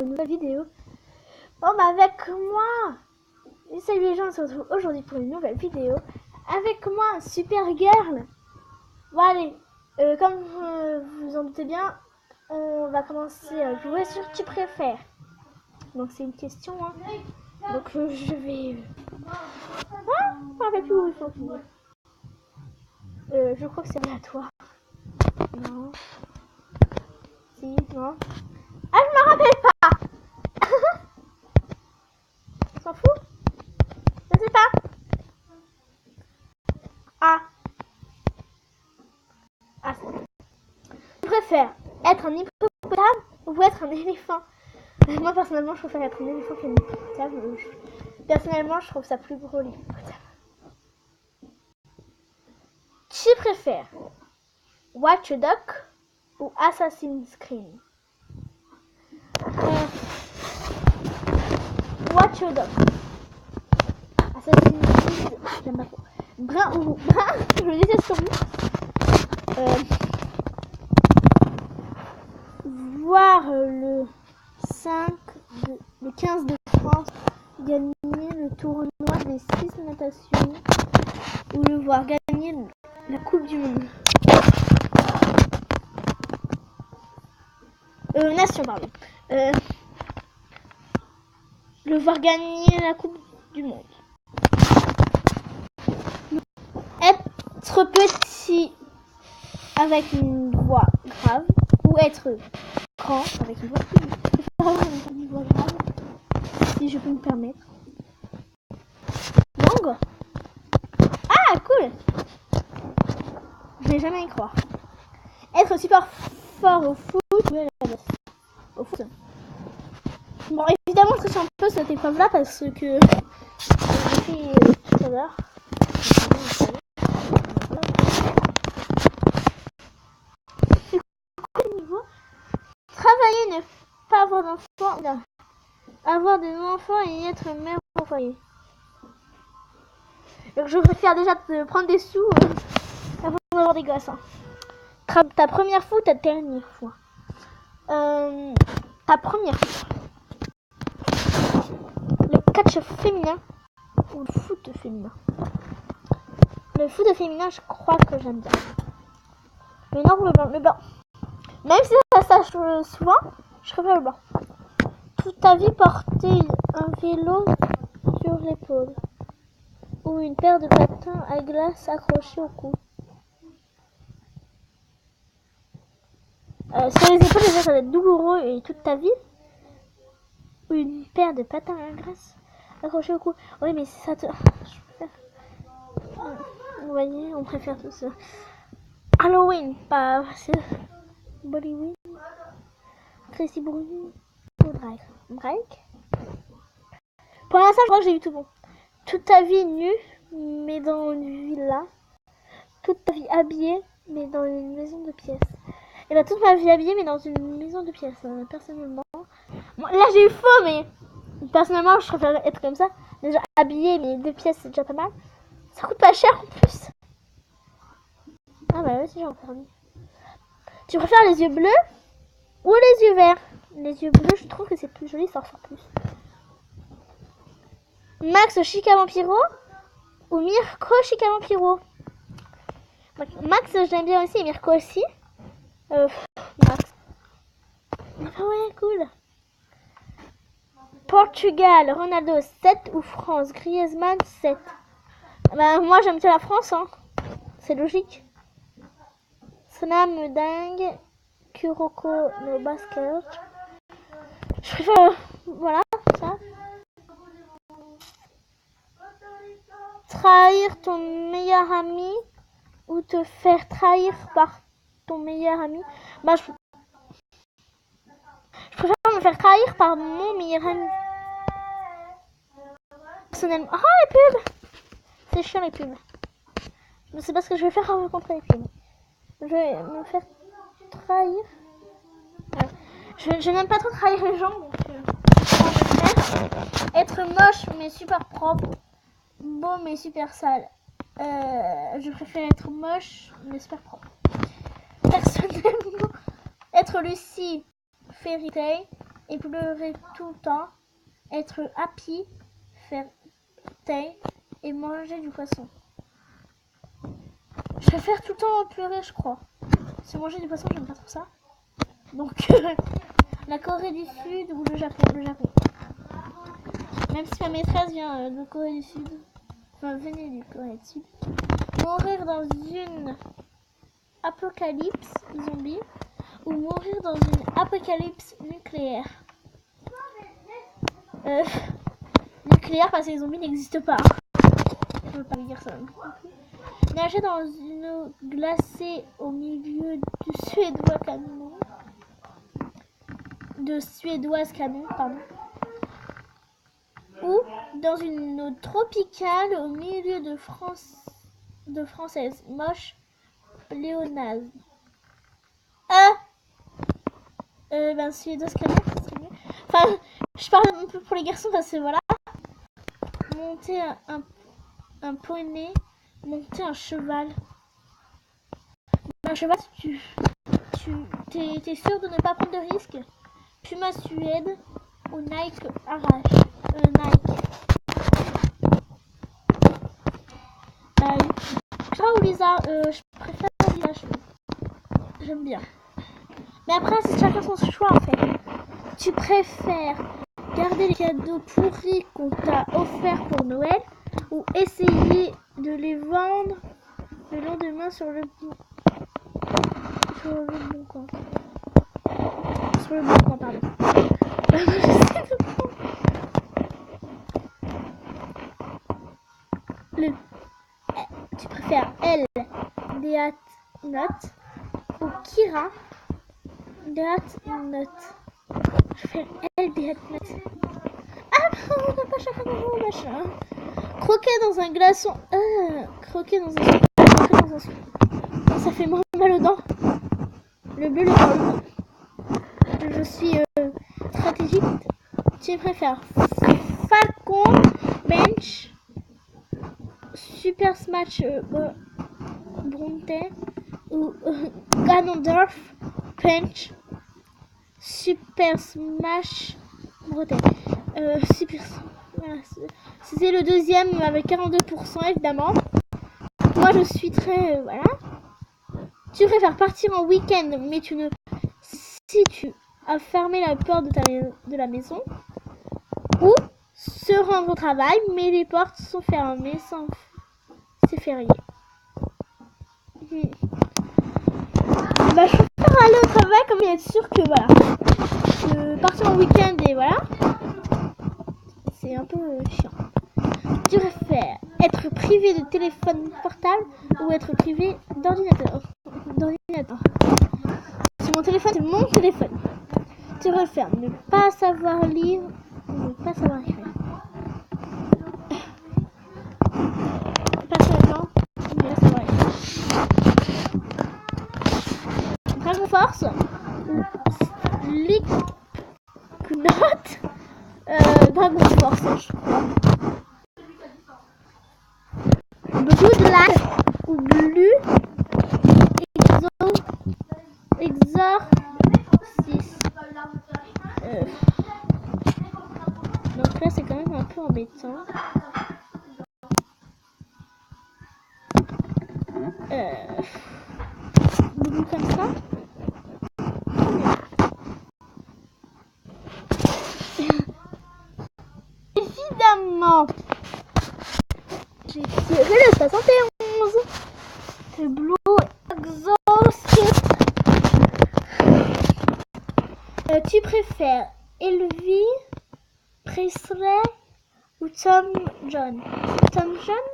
pour une nouvelle vidéo. Bon bah avec moi, salut les gens, on se retrouve aujourd'hui pour une nouvelle vidéo. Avec moi, Supergirl. Bon allez, comme vous vous en doutez bien, on va commencer à jouer sur Tu préfères. Donc c'est une question, hein. Donc je vais... Ah, je me rappelle plus où il faut finir. Je crois que c'est aléatoire. Non. Si, non. Ah, je me rappelle pas. On s'en fout. Je sais pas. Ah. Ah, c'est bon. Tu préfères être un hippopotame ou être un éléphant? Moi, personnellement, je préfère être un éléphant qu'un hippopotame. Personnellement, je trouve ça plus gros, l'hippopotame. Tu préfères Watch Dogs ou Assassin's Creed? Watch Dogs. Assassin's Creed, j'aime pas trop. Brun ou brun, je le déteste sur lui. Voir le 15 de France gagner le tournoi des 6 natations ou le voir gagner la Coupe du Monde. Nation, pardon. Le voir gagner la Coupe du Monde. Être petit avec une voix grave ou être grand avec une voix plus une voix grave, si je peux me permettre. Langue. Ah, cool. Je vais jamais y croire. Être super fort au foot ou au foot. Bon, évidemment, je triche un peu cette épreuve-là parce que j'ai fait tout à l'heure. Travailler, ne pas avoir d'enfants, avoir des enfants et être mère au foyer. Donc je préfère déjà te prendre des sous avant d'avoir des gosses. Hein. Ta première fois ou ta dernière fois? Ta première fois. Le catch féminin ou le foot féminin? Le foot féminin, je crois que j'aime bien. Le noir ou le blanc? Le blanc. Même si ça sache souvent, je préfère le blanc. Toute ta vie porter un vélo sur l'épaule ou une paire de patins à glace accrochés au cou. Sur les épaules, déjà, ça va être douloureux et toute ta vie. Ou une paire de patins à glace accrochés au cou. Oui, mais ça te... Je préfère... Vous voyez, on préfère tout ça. Halloween, pas... Bollywood. Tracy Bruni ou Drake. Pour l'instant, je crois que j'ai eu tout bon. Toute ta vie nue, mais dans une villa. Toute ta vie habillée, mais dans une maison de pièces. Et bien, toute ma vie habillée, mais dans une maison de pièces. Personnellement. Bon, là, j'ai eu faux, mais personnellement, je préfère être comme ça. Déjà habillée, mais 2 pièces, c'est déjà pas mal. Ça coûte pas cher en plus. Ah bah oui, c'est genre permis. Tu préfères les yeux bleus ou les yeux verts? Les yeux bleus, je trouve que c'est plus joli, ça ressort plus. Max Chica Vampiro ou Mirko Chica Vampiro? Max, j'aime bien aussi, et Mirko aussi. Max. Ah ouais, cool. Portugal, Ronaldo 7 ou France, Griezmann 7. Bah, moi, j'aime bien la France, hein. C'est logique. Sonam dingue, Kuroko no basket. Je préfère, voilà, ça. Trahir ton meilleur ami ou te faire trahir par ton meilleur ami. Bah, je préfère me faire trahir par mon meilleur ami. Personnellement. Ah, les pubs! C'est chiant, les pubs. Je sais pas ce que je vais faire contre les pubs. Je vais me faire trahir. Je n'aime pas trop trahir les gens, donc être moche mais super propre, beau mais super sale. Je préfère être moche mais super propre. Personnellement, être Lucie Fairy Tail et pleurer tout le temps, être happy, faire taille et manger du poisson. Je préfère tout le temps pleurer, je crois. Si manger du poisson, j'aime pas trop ça. Donc, la Corée du Sud ou le Japon. Le Japon. Même si ma maîtresse vient de Corée du Sud. Enfin, venez du Corée du Sud. Mourir dans une apocalypse zombie ou mourir dans une apocalypse nucléaire. Nucléaire parce que les zombies n'existent pas. Je veux pas dire ça. Nager dans une eau glacée au milieu du suédoise canon, pardon. Ou dans une eau tropicale au milieu de françaises moches, pléonasmes. Suédoise canon, ça serait mieux. Enfin, je parle un peu pour les garçons parce que voilà. Monter un poney, monter un cheval. Un cheval, t'es sûr de ne pas prendre de risque. Puma Suède ou Nike Arrache. Nike. Chat ou Lisa, je préfère Lisa. J'aime bien. Mais après, c'est chacun son choix en fait. Tu préfères garder les cadeaux pourris qu'on t'a offerts pour Noël ou essayer de les vendre le lendemain sur le bon coin. Sur le bon coin, pardon. Tu préfères Elle, Death Note ou Kira, Death Note? Je préfère Elle, Death Note. Ah non, on n'a pas chacun de nous, machin. Croquer dans un glaçon. Croquer dans un soupe. Ça fait moins mal aux dents. Le bleu, le blanc. Je suis stratégique. Tu préfères Falcon Bench, Super Smash Bronte ou Ganondorf Punch, Super Smash Bronte. Voilà, c'était le deuxième avec 42% évidemment. Moi je suis très voilà. Tu préfères partir en week-end mais si tu as fermé la porte de la maison ou se rendre au travail mais les portes sont fermées sans c'est férié. Je préfère aller au travail comme être sûr que voilà. Partir en week-end et voilà. C'est un peu chiant. Tu préfères être privé de téléphone portable ou être privé d'ordinateur? C'est mon téléphone, c'est mon téléphone. Tu préfères ne pas savoir lire ou ne pas savoir écrire? Personnellement, ne pas savoir écrire. Dragon Force ou Slipknot? Dragon Force, je crois. Bloodline ou Blue Exorcist. Donc là c'est quand même un peu embêtant. Blue comme ça. Évidemment. J'ai tiré le 71. C'est Blue Exorcist. Tu préfères Elvis Presley ou Tom Jones? Tom Jones?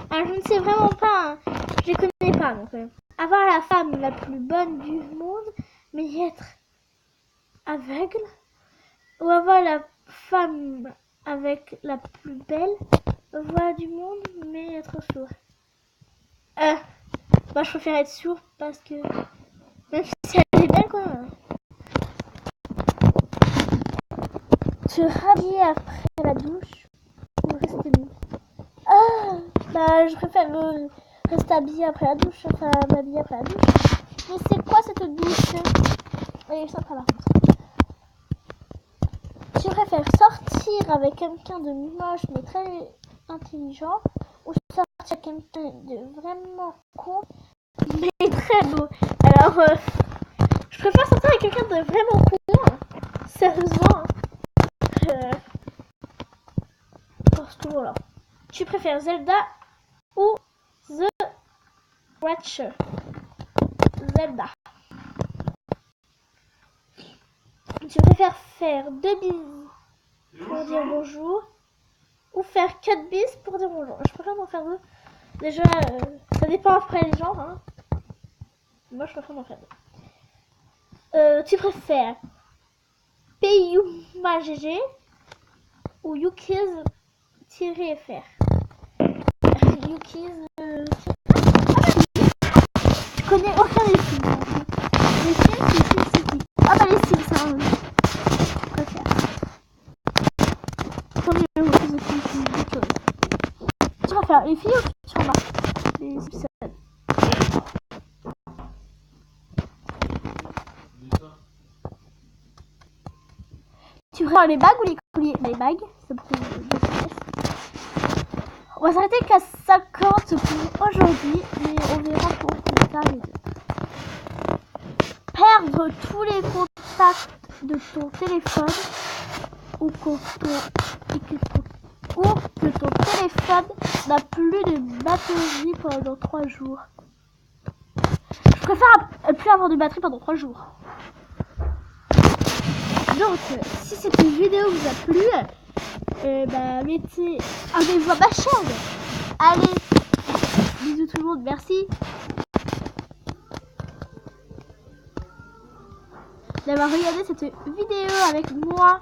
Alors je ne sais vraiment pas, hein. Je les connais pas donc. Avoir la femme la plus bonne du monde mais être aveugle ou avoir la femme avec la plus belle voix du monde mais être sourd. Moi je préfère être sourd parce que même si elle est belle quoi. Se rhabiller après la douche ou rester nu? Je préfère rester habillée après la douche, enfin m'habiller après la douche. Mais c'est quoi cette douche? Elle est sympa par contre. préfères sortir avec quelqu'un de moche mais très intelligent ou sortir avec quelqu'un de vraiment con mais très beau? Alors, je préfère sortir avec quelqu'un de vraiment con, sérieusement. Parce que voilà. Tu préfères Zelda ou The Witcher? Zelda. Tu préfères faire 2 bises pour dire bonjour ou faire 4 bises pour dire bonjour? Je préfère m'en faire 2. Déjà, ça dépend après les gens. Hein. Moi, je préfère m'en faire 2. Tu préfères PayumaGG ou Yukiz-FR? Yukiz... Je connais aucun des films. Les films, c'est SimCity. Ah bah les Sims, hein. Je préfère. Premier jeu de film, tu préfères les filles ou tu remarques les Simpsons? Tu préfères les bagues ou les colliers? Les bagues, c'est beaucoup de stress. On va s'arrêter qu'à 50 pour aujourd'hui, mais on verra pour plus tard les deux. Perdre tous les contacts de ton téléphone ou que ton téléphone n'a plus de batterie pendant 3 jours. Je préfère plus avoir de batterie pendant 3 jours. Donc, si cette vidéo vous a plu, mettez abonnez-vous à ma chaîne. Allez, bisous tout le monde, merci d'avoir regardé cette vidéo avec moi.